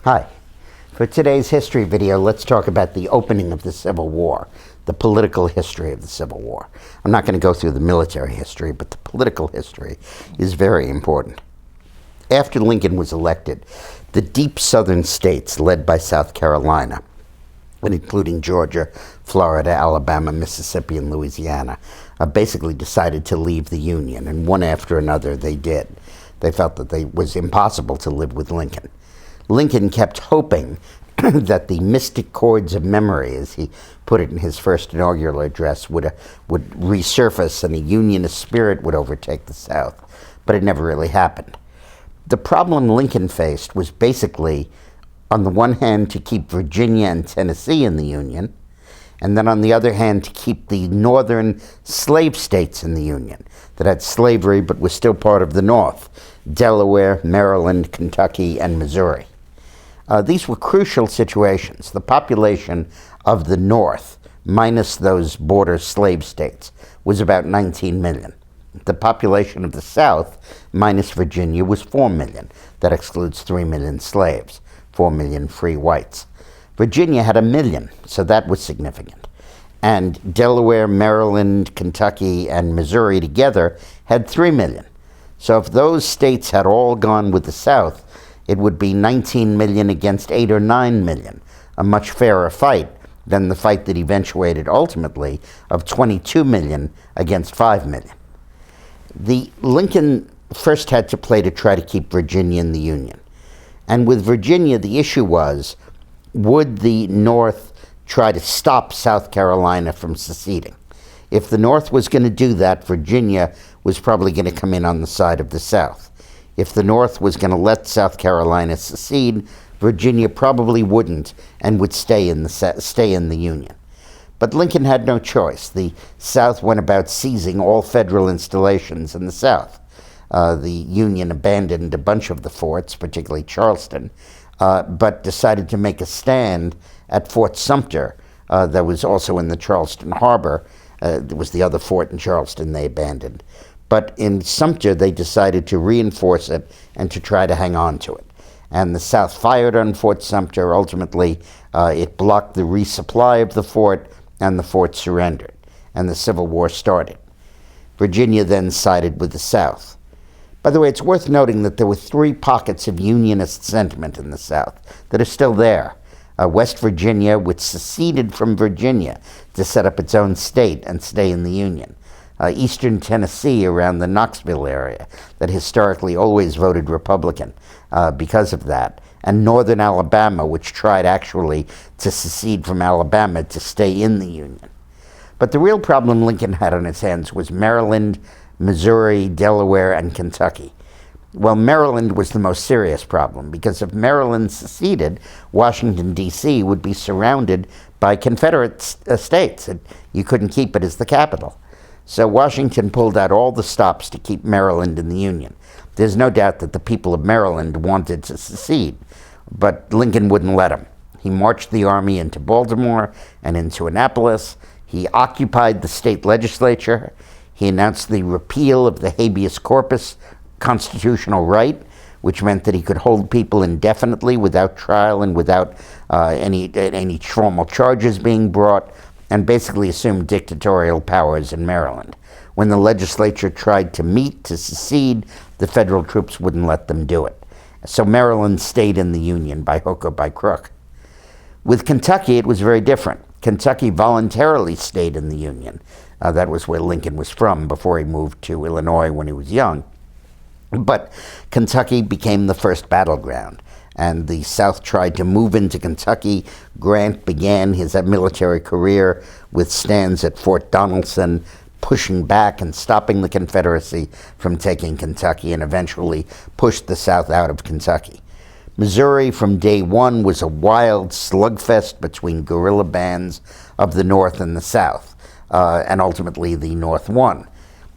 Hi. For today's history video, let's talk about the opening of the Civil War, the political history of the Civil War. I'm not going to go through the military history, but the political history is very important. After Lincoln was elected, the deep southern states, led by South Carolina, and including Georgia, Florida, Alabama, Mississippi, and Louisiana, basically decided to leave the Union, and one after another they did. They felt that it was impossible to live with Lincoln. Lincoln kept hoping that the mystic chords of memory, as he put it in his first inaugural address, would resurface and a Unionist spirit would overtake the South. But it never really happened. The problem Lincoln faced was basically, on the one hand, to keep Virginia and Tennessee in the Union, and then on the other hand, to keep the northern slave states in the Union that had slavery but was still part of the North: Delaware, Maryland, Kentucky, and Missouri. These were crucial situations. The population of the North, minus those border slave states, was about 19 million. The population of the South, minus Virginia, was 4 million. That excludes 3 million slaves, 4 million free whites. Virginia had 1 million, so that was significant. And Delaware, Maryland, Kentucky, and Missouri together had 3 million. So if those states had all gone with the South, it would be 19 million against 8 or 9 million, a much fairer fight than the fight that eventuated ultimately of 22 million against 5 million. Lincoln first had to play to try to keep Virginia in the Union. And with Virginia, the issue was, would the North try to stop South Carolina from seceding? If the North was going to do that, Virginia was probably going to come in on the side of the South. If the North was going to let South Carolina secede, Virginia probably wouldn't and would stay in the Union. But Lincoln had no choice. The South went about seizing all federal installations in the South. The Union abandoned a bunch of the forts, particularly Charleston, but decided to make a stand at Fort Sumter, that was also in the Charleston Harbor. It was the other fort in Charleston they abandoned. But in Sumter, they decided to reinforce it and to try to hang on to it. And the South fired on Fort Sumter. Ultimately, it blocked the resupply of the fort, and the fort surrendered, and the Civil War started. Virginia then sided with the South. By the way, it's worth noting that there were 3 pockets of Unionist sentiment in the South that are still there. West Virginia, which seceded from Virginia to set up its own state and stay in the Union. Eastern Tennessee, around the Knoxville area, that historically always voted Republican because of that. And northern Alabama, which tried actually to secede from Alabama to stay in the Union. But the real problem Lincoln had on his hands was Maryland, Missouri, Delaware, and Kentucky. Well, Maryland was the most serious problem, because if Maryland seceded, Washington, D.C. would be surrounded by Confederate states. You couldn't keep it as the capital. So Washington pulled out all the stops to keep Maryland in the Union. There's no doubt that the people of Maryland wanted to secede, but Lincoln wouldn't let them. He marched the army into Baltimore and into Annapolis. He occupied the state legislature. He announced the repeal of the habeas corpus constitutional right, which meant that he could hold people indefinitely without trial and without any formal charges being brought, and basically assumed dictatorial powers in Maryland. When the legislature tried to meet to secede, the federal troops wouldn't let them do it. So Maryland stayed in the Union by hook or by crook. With Kentucky, it was very different. Kentucky voluntarily stayed in the Union. That was where Lincoln was from before he moved to Illinois when he was young. But Kentucky became the first battleground, and the South tried to move into Kentucky. Grant began his military career with stands at Fort Donelson, pushing back and stopping the Confederacy from taking Kentucky, and eventually pushed the South out of Kentucky. Missouri, from day one, was a wild slugfest between guerrilla bands of the North and the South, and ultimately the North won.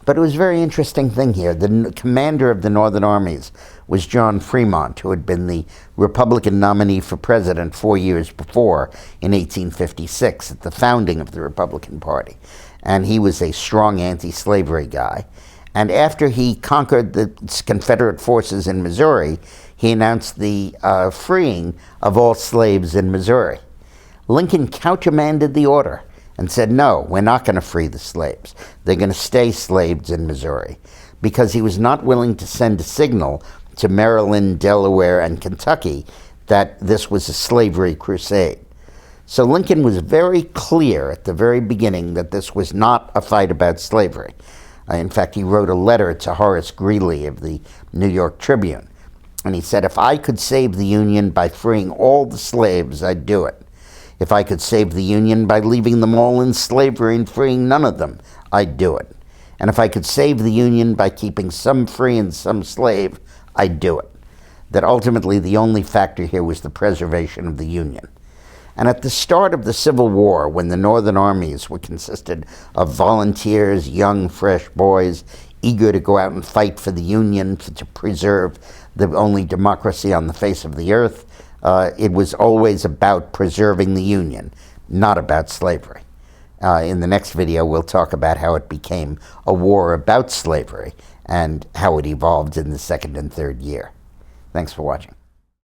But it was a very interesting thing here. The commander of the Northern armies was John Fremont, who had been the Republican nominee for president 4 years before, in 1856, at the founding of the Republican Party. And he was a strong anti-slavery guy. And after he conquered the Confederate forces in Missouri, he announced the freeing of all slaves in Missouri. Lincoln countermanded the order and said, no, we're not going to free the slaves. They're going to stay slaves in Missouri, because he was not willing to send a signal to Maryland, Delaware, and Kentucky that this was a slavery crusade. So Lincoln was very clear at the very beginning that this was not a fight about slavery. In fact, he wrote a letter to Horace Greeley of the New York Tribune, and he said, if I could save the Union by freeing all the slaves, I'd do it. If I could save the Union by leaving them all in slavery and freeing none of them, I'd do it. And if I could save the Union by keeping some free and some slave, I'd do it. That ultimately the only factor here was the preservation of the Union. And at the start of the Civil War, when the Northern armies were consisted of volunteers, young, fresh boys, eager to go out and fight for the Union, to preserve the only democracy on the face of the earth, it was always about preserving the Union, not about slavery. In the next video, we'll talk about how it became a war about slavery and how it evolved in the second and third year. Thanks for watching.